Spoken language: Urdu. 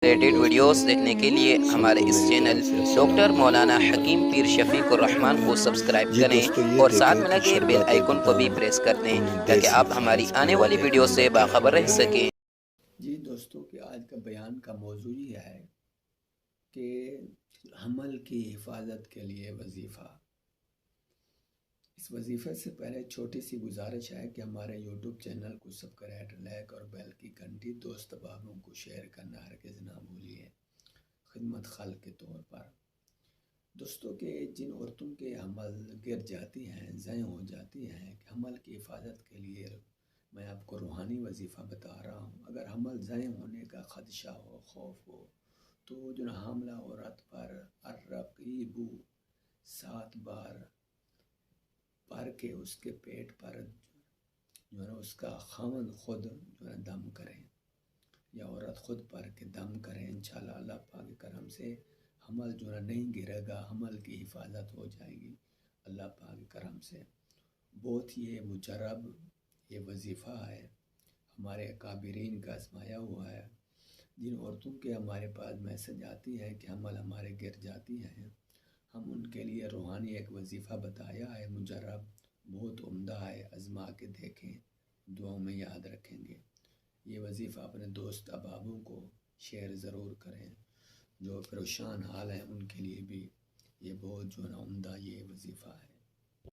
ریلیٹڈ ویڈیوز دیکھنے کے لیے ہمارے اس چینل ڈاکٹر مولانا حکیم پیر شفیق الرحمان کو سبسکرائب کریں اور ساتھ میں لگے بیل آئیکن کو بھی پریس کر دیں تاکہ آپ ہماری آنے والی ویڈیو سے باخبر رہ سکیں۔ جی دوستوں کہ آج کا بیان کا موضوع یہ ہے کہ حمل کی حفاظت کے لیے وظیفہ۔ اس وظیفے سے پہلے چھوٹی سی گزارش ہے کہ ہمارے یوٹیوب چینل کو سبسکرائب، لائک اور بیل کی گھنٹی دوست احبابوں کو شیئر کرنا ہرگز نہ بھولیے، خدمت خلق کے طور پر۔ دوستوں کہ جن عورتوں کے حمل گر جاتی ہیں، ضائع ہو جاتی ہیں، کہ حمل کی حفاظت کے لیے میں آپ کو روحانی وظیفہ بتا رہا ہوں۔ اگر حمل ضائع ہونے کا خدشہ ہو، خوف ہو، تو جو حاملہ عورت پر الرقیب 7 بار پڑھ کے اس کے پیٹ پر جو ہے اس کا خاوند خود جو ہے دم کریں یا عورت خود پڑھ کے دم کریں، انشاءاللہ اللہ پاک کے کرم سے حمل جو ہے نہیں گرے گا، حمل کی حفاظت ہو جائے گی اللہ پاک کے کرم سے۔ بہت یہ مجرب یہ وظیفہ ہے، ہمارے اکابرین کا آزمایا ہوا ہے۔ جن عورتوں کے ہمارے پاس میسج آتی ہے کہ حمل ہمارے گر جاتی ہیں، ہم ان کے لیے روحانی ایک وظیفہ بتایا ہے، مجرب، بہت عمدہ ہے، آزما کے دیکھیں، دعاؤں میں یاد رکھیں گے۔ یہ وظیفہ اپنے دوست احبابوں کو شیئر ضرور کریں، جو پریشان حال ہیں ان کے لیے بھی یہ بہت جو ہے عمدہ یہ وظیفہ ہے۔